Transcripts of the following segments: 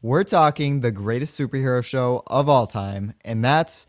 We're talking the greatest superhero show of all time, and that's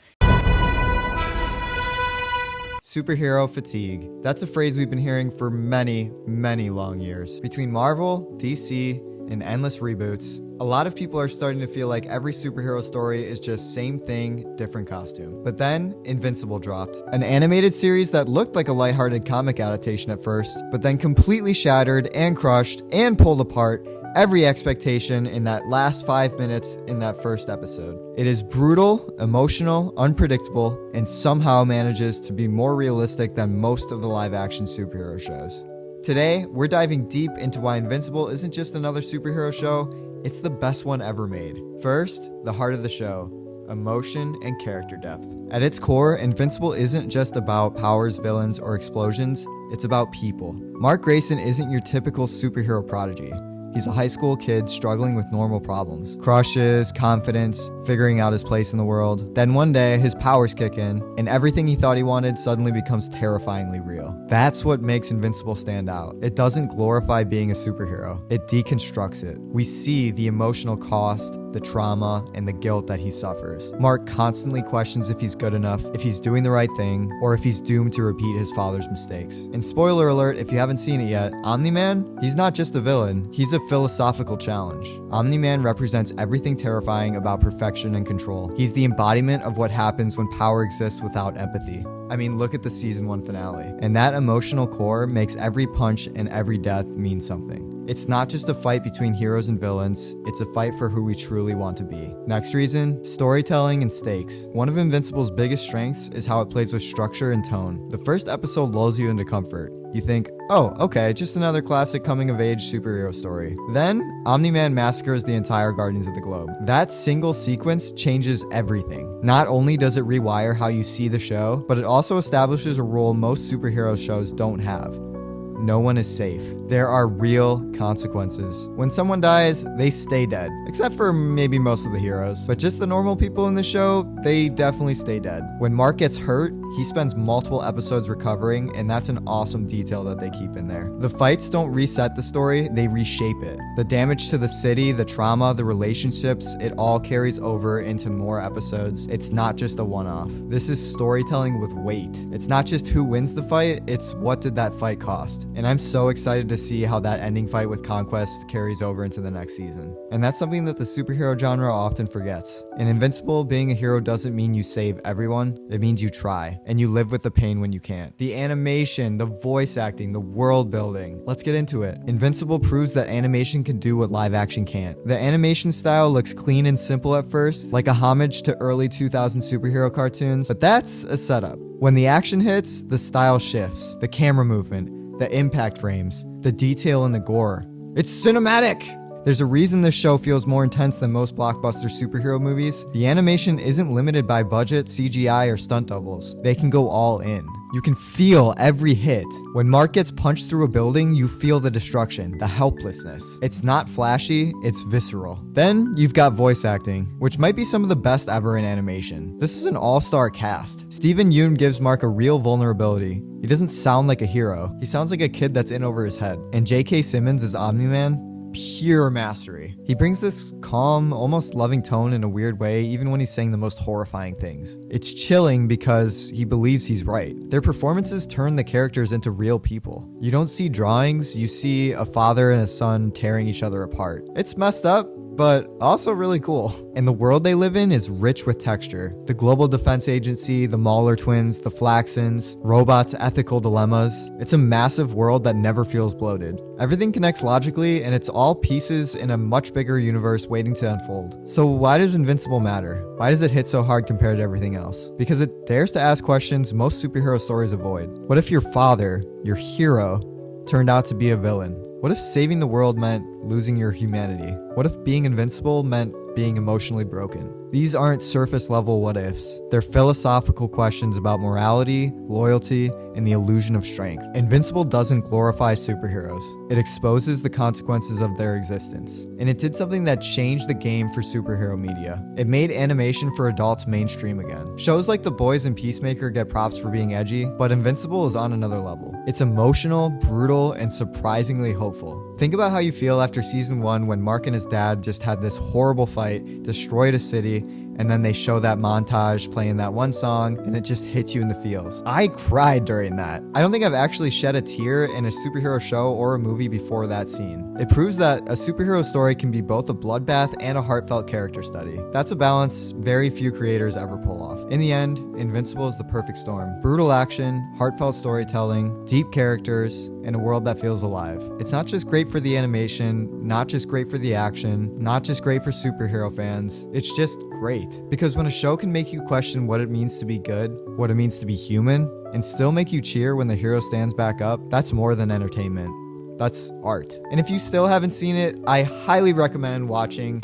superhero fatigue. That's a phrase we've been hearing for many, many long years. Between Marvel, DC, and endless reboots, a lot of people are starting to feel like every superhero story is just same thing, different costume. But then Invincible dropped, an animated series that looked like a lighthearted comic adaptation at first, but then completely shattered and crushed and pulled apart every expectation in that last 5 minutes in that first episode. It is brutal, emotional, unpredictable, and somehow manages to be more realistic than most of the live-action superhero shows. Today, we're diving deep into why Invincible isn't just another superhero show, it's the best one ever made. First, the heart of the show. Emotion and character depth. At its core, Invincible isn't just about powers, villains, or explosions, it's about people. Mark Grayson isn't your typical superhero prodigy. He's a high school kid struggling with normal problems. Crushes, confidence, figuring out his place in the world. Then one day, his powers kick in, and everything he thought he wanted suddenly becomes terrifyingly real. That's what makes Invincible stand out. It doesn't glorify being a superhero. It deconstructs it. We see the emotional cost, the trauma, and the guilt that he suffers. Mark constantly questions if he's good enough, if he's doing the right thing, or if he's doomed to repeat his father's mistakes. And spoiler alert, if you haven't seen it yet, Omni-Man, he's not just a villain, he's a philosophical challenge. Omni-Man represents everything terrifying about perfection and control. He's the embodiment of what happens when power exists without empathy. I mean, look at the season 1 finale. And that emotional core makes every punch and every death mean something. It's not just a fight between heroes and villains, it's a fight for who we truly want to be. Next reason, storytelling and stakes. One of Invincible's biggest strengths is how it plays with structure and tone. The first episode lulls you into comfort. You think, oh, okay, just another classic coming-of-age superhero story. Then, Omni-Man massacres the entire Guardians of the Globe. That single sequence changes everything. Not only does it rewire how you see the show, but it also establishes a role most superhero shows don't have. No one is safe. There are real consequences. When someone dies, they stay dead. Except for maybe most of the heroes. But just the normal people in the show, they definitely stay dead. When Mark gets hurt, he spends multiple episodes recovering, and that's an awesome detail that they keep in there. The fights don't reset the story, they reshape it. The damage to the city, the trauma, the relationships, it all carries over into more episodes. It's not just a one-off. This is storytelling with weight. It's not just who wins the fight, it's what did that fight cost. And I'm so excited to see how that ending fight with Conquest carries over into the next season. And that's something that the superhero genre often forgets. In Invincible, being a hero doesn't mean you save everyone, it means you try. And you live with the pain when you can't. The animation, the voice acting, the world building. Let's get into it. Invincible proves that animation can do what live action can't. The animation style looks clean and simple at first, like a homage to early 2000 superhero cartoons, but that's a setup. When the action hits, the style shifts. The camera movement, the impact frames, the detail in the gore. It's cinematic! There's a reason this show feels more intense than most blockbuster superhero movies. The animation isn't limited by budget, CGI, or stunt doubles. They can go all in. You can feel every hit. When Mark gets punched through a building, you feel the destruction, the helplessness. It's not flashy, it's visceral. Then you've got voice acting, which might be some of the best ever in animation. This is an all-star cast. Steven Yeun gives Mark a real vulnerability. He doesn't sound like a hero. He sounds like a kid that's in over his head. And J.K. Simmons as Omni-Man, pure mastery. He brings this calm, almost loving tone in a weird way, even when he's saying the most horrifying things. It's chilling because he believes he's right. Their performances turn the characters into real people. You don't see drawings, you see a father and a son tearing each other apart. It's messed up, but also really cool. And the world they live in is rich with texture. The Global Defense Agency, the Mauler twins, the Flaxons, robots' ethical dilemmas. It's a massive world that never feels bloated. Everything connects logically, and it's all pieces in a much bigger universe waiting to unfold. So why does Invincible matter? Why does it hit so hard compared to everything else? Because it dares to ask questions most superhero stories avoid. What if your father, your hero, turned out to be a villain? What if saving the world meant losing your humanity? What if being invincible meant being emotionally broken? These aren't surface level what ifs. They're philosophical questions about morality, loyalty, and the illusion of strength. Invincible doesn't glorify superheroes. It exposes the consequences of their existence. And it did something that changed the game for superhero media. It made animation for adults mainstream again. Shows like The Boys and Peacemaker get props for being edgy, but Invincible is on another level. It's emotional, brutal, and surprisingly hopeful. Think about how you feel after season 1 when Mark and his dad just had this horrible fight, destroyed a city, and then they show that montage playing that one song, and it just hits you in the feels. I cried during that. I don't think I've actually shed a tear in a superhero show or a movie before that scene. It proves that a superhero story can be both a bloodbath and a heartfelt character study. That's a balance very few creators ever pull off. In the end, Invincible is the perfect storm. Brutal action, heartfelt storytelling, deep characters, and a world that feels alive. It's not just great for the animation, not just great for the action, not just great for superhero fans. It's just great. Because when a show can make you question what it means to be good, what it means to be human, and still make you cheer when the hero stands back up, that's more than entertainment. That's art. And if you still haven't seen it, I highly recommend watching